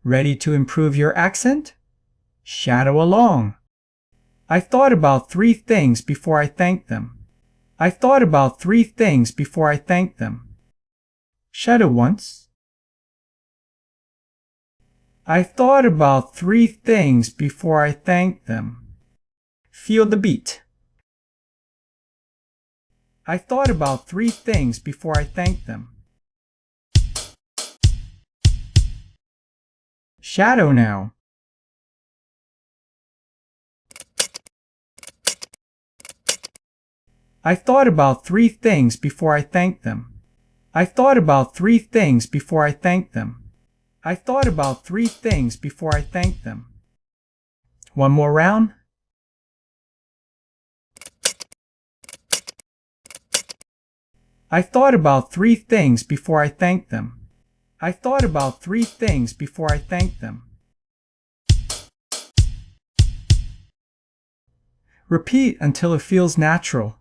Ready to improve your accent? Shadow along. I thought about 3 things before I thanked them. I thought about 3 things before I thanked them. Shadow once. I thought about 3 things before I thanked them. Feel the beat. I thought about 3 things before I thanked them. Shadow now. I thought about 3 things before I thanked them. I thought about 3 things before I thanked them. I thought about 3 things before I thanked them. One more round. I thought about 3 things before I thanked them. I thought about 3 things before I thanked them. Repeat until it feels natural.